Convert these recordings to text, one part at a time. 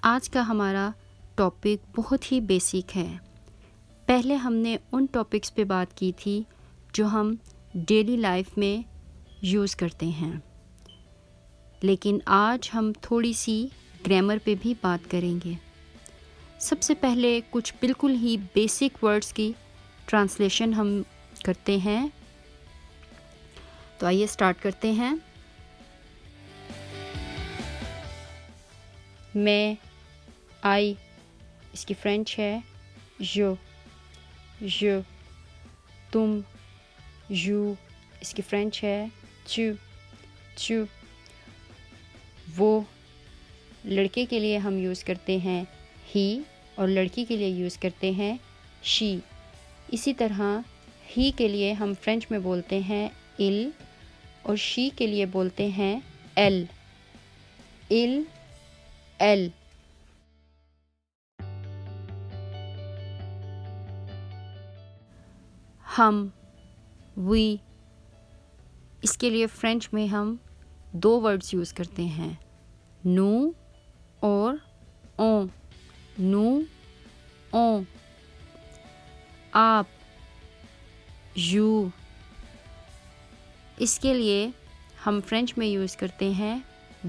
آج کا ہمارا ٹاپک بہت ہی بیسک ہے۔ پہلے ہم نے ان ٹاپکس پہ بات کی تھی جو ہم ڈیلی لائف میں یوز کرتے ہیں، لیکن آج ہم تھوڑی سی گرامر پہ بھی بات کریں گے۔ سب سے پہلے کچھ بالکل ہی بیسک ورڈز کی ٹرانسلیشن ہم کرتے ہیں، تو آئیے اسٹارٹ کرتے ہیں۔ میں، آئی، اس کی فرینچ ہے جو، تم، یو، اس کی فرینچ ہے چو، وہ، لڑکے کے لیے ہم یوز کرتے ہیں ہی اور لڑکی کے لیے یوز کرتے ہیں شی۔ اسی طرح ہی کے لیے ہم فرینچ میں بولتے ہیں il اور شی کے لیے بولتے ہیں elle، elle۔ ہم، وی، اس کے لیے فرینچ میں ہم دو ورڈز یوز کرتے ہیں، نو اور اون، نو اون۔ آپ، یو، اس کے لیے ہم فرینچ میں یوز کرتے ہیں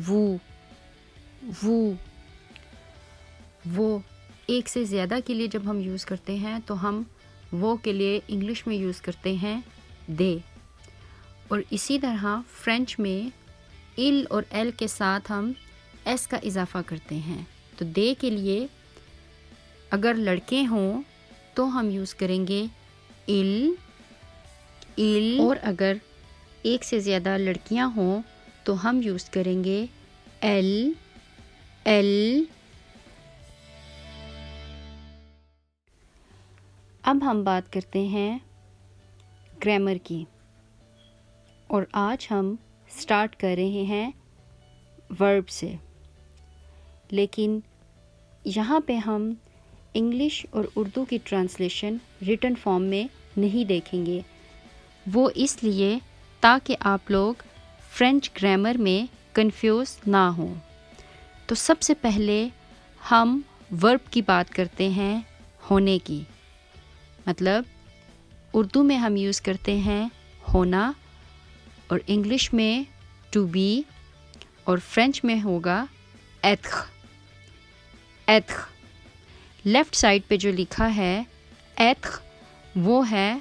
وہ۔ ایک سے زیادہ کے لیے جب ہم یوز کرتے ہیں تو ہم وہ کے لیے انگلش میں یوز کرتے ہیں دے، اور اسی طرح فرینچ میں il اور elle کے ساتھ ہم ایس کا اضافہ کرتے ہیں، تو دے کے لیے اگر لڑکے ہوں تو ہم یوز کریں گے il، اور اگر ایک سے زیادہ لڑکیاں ہوں تو ہم یوز کریں گے elle۔ اب ہم بات کرتے ہیں گرامر کی، اور آج ہم اسٹارٹ کر رہے ہیں ورب سے، لیکن یہاں پہ ہم انگلش اور اردو کی ٹرانسلیشن ریٹن فارم میں نہیں دیکھیں گے، وہ اس لیے تاکہ آپ لوگ فرینچ گرامر میں کنفیوز نہ ہوں۔ تو سب سے پہلے ہم ورب کی بات کرتے ہیں، ہونے کی، مطلب اردو میں ہم یوز کرتے ہیں ہونا، اور انگلش میں ٹو بی، اور فرینچ میں ہوگا ایتھ۔ لیفٹ سائڈ پہ جو لکھا ہے ایتھ وہ ہے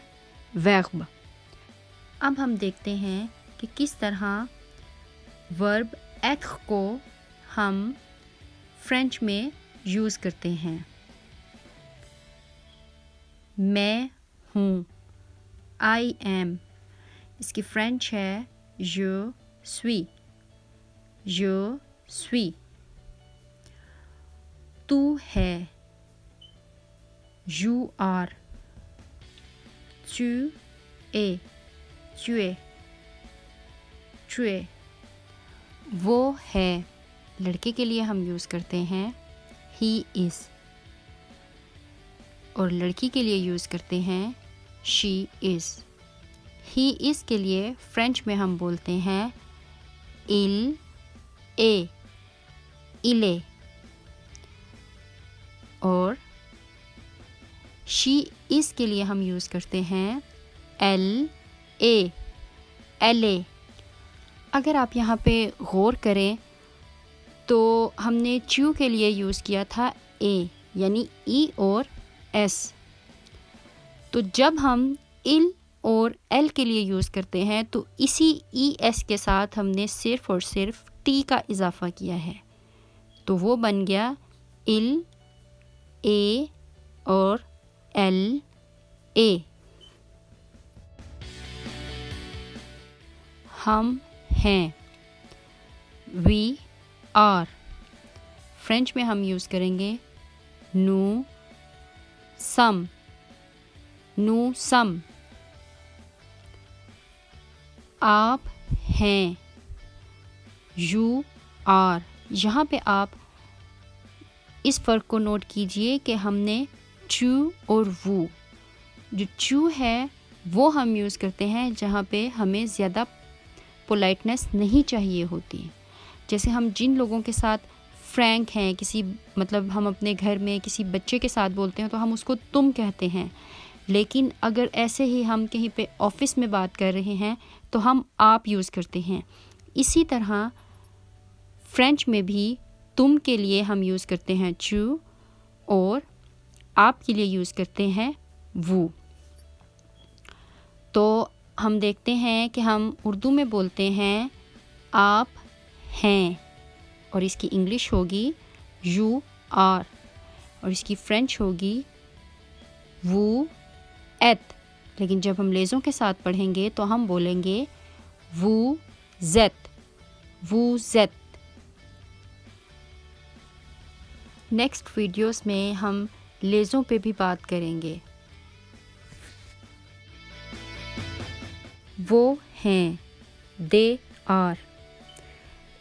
ویرب۔ اب ہم دیکھتے ہیں کہ کس طرح ورب ایتھ کو ہم فرینچ میں یوز کرتے ہیں۔ میں ہوں، آئی ایم، اس کی فرینچ ہے جو سوی۔ تو ہے، یو آر، چوئے۔ وہ ہے، لڑکے کے لیے ہم یوز کرتے ہیں ہی از، اور لڑکی کے لیے یوز کرتے ہیں شی از۔ ہی از کے لیے فرینچ میں ہم بولتے ہیں الے، اور شی از کے لیے ہم یوز کرتے ہیں ایل اے۔ اگر آپ یہاں پہ غور کریں تو ہم نے چو کے لیے یوز کیا تھا اے، یعنی ای اور ایس، تو جب ہم ال اور ایل کے لیے یوز کرتے ہیں تو اسی ای ایس کے ساتھ ہم نے صرف اور صرف ٹی کا اضافہ کیا ہے، تو وہ بن گیا ال اے اور ایل اے۔ ہم ہیں، وی آر، فرینچ میں ہم یوز کریں گے نو سم۔ آپ ہیں، یو آر۔ یہاں پہ آپ اس فرق کو نوٹ کیجئے کہ ہم نے چو اور وو، جو چو ہے وہ ہم یوز کرتے ہیں جہاں پہ ہمیں زیادہ پولائٹنس نہیں چاہیے ہوتی، جیسے ہم جن لوگوں کے ساتھ فرینک ہیں، کسی مطلب ہم اپنے گھر میں کسی بچے کے ساتھ بولتے ہیں تو ہم اس کو تم کہتے ہیں، لیکن اگر ایسے ہی ہم کہیں پہ آفس میں بات کر رہے ہیں تو ہم آپ یوز کرتے ہیں. اسی طرح فرینچ میں بھی تم کے لیے ہم یوز کرتے ہیں چو، اور آپ کے لیے یوز کرتے ہیں وہ. تو ہم دیکھتے ہیں کہ ہم اردو میں بولتے ہیں آپ ہیں، اور اس کی انگلش ہوگی یو آر، اور اس کی فرینچ ہوگی وہ ایت. لیکن جب ہم لیزوں کے ساتھ پڑھیں گے تو ہم بولیں گے وہ زیت، وہ زیت. نیکسٹ ویڈیوز میں ہم لیزوں پہ بھی بات کریں گے. وہ ہیں، دے آر.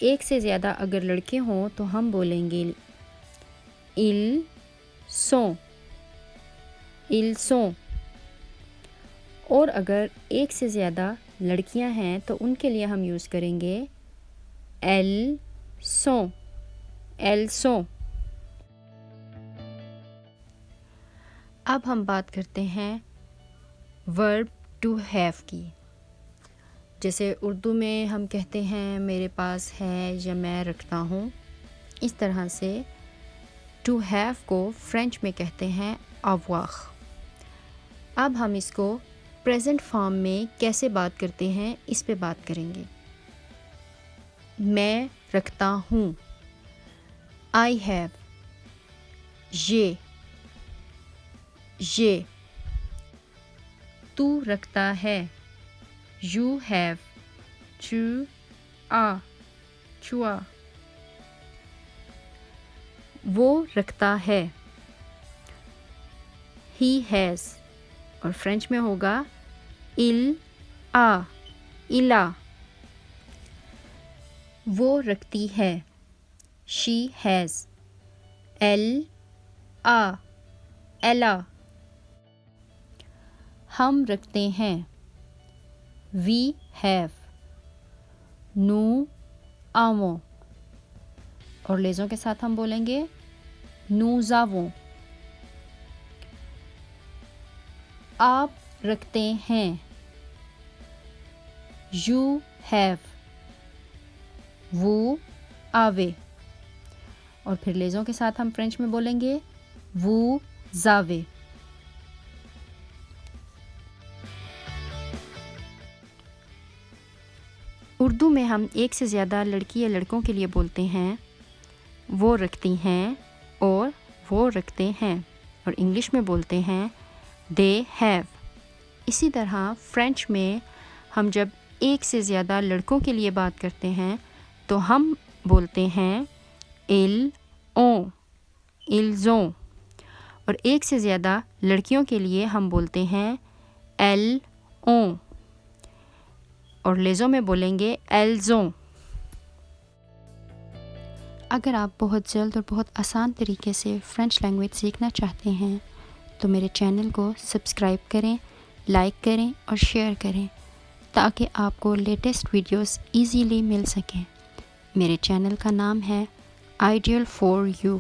ایک سے زیادہ اگر لڑکے ہوں تو ہم بولیں گے ils sont، ils sont. اور اگر ایک سے زیادہ لڑکیاں ہیں تو ان کے لیے ہم یوز کریں گے elles sont، elles sont. اب ہم بات کرتے ہیں verb to have کی. جیسے اردو میں ہم کہتے ہیں میرے پاس ہے یا میں رکھتا ہوں، اس طرح سے to have کو فرینچ میں کہتے ہیں avoir. اب ہم اس کو پریزنٹ فارم میں کیسے بات کرتے ہیں اس پہ بات کریں گے. میں رکھتا ہوں، I have، یہ. تو رکھتا ہے، you have، tu as. وہ رکھتا ہے، he has، اور فرینچ میں ہوگا il a. وہ رکھتی ہے، she has، ella. ہم رکھتے ہیں، we have، nous avons، اور لیزوں کے ساتھ ہم بولیں گے nous avons. آپ رکھتے ہیں، you have، vous avez، اور پھر لیزوں کے ساتھ ہم فرینچ میں بولیں گے vous avez. اردو میں ہم ایک سے زیادہ لڑکی یا لڑکوں کے لیے بولتے ہیں وہ رکھتی ہیں اور وہ رکھتے ہیں، اور انگلش میں بولتے ہیں they have. اسی طرح فرینچ میں ہم جب ایک سے زیادہ لڑکوں کے لیے بات کرتے ہیں تو ہم بولتے ہیں ils ont، ils ont، اور ایک سے زیادہ لڑکیوں کے لیے ہم بولتے ہیں elles ont، اور لیزوں میں بولیں گے elles ont. اگر آپ بہت جلد اور بہت آسان طریقے سے فرینچ لینگویج سیکھنا چاہتے ہیں تو میرے چینل کو سبسکرائب کریں، لائک کریں اور شیئر کریں تاکہ آپ کو لیٹسٹ ویڈیوز ایزیلی مل سکیں. میرے چینل کا نام ہے آئیڈیل فار یو.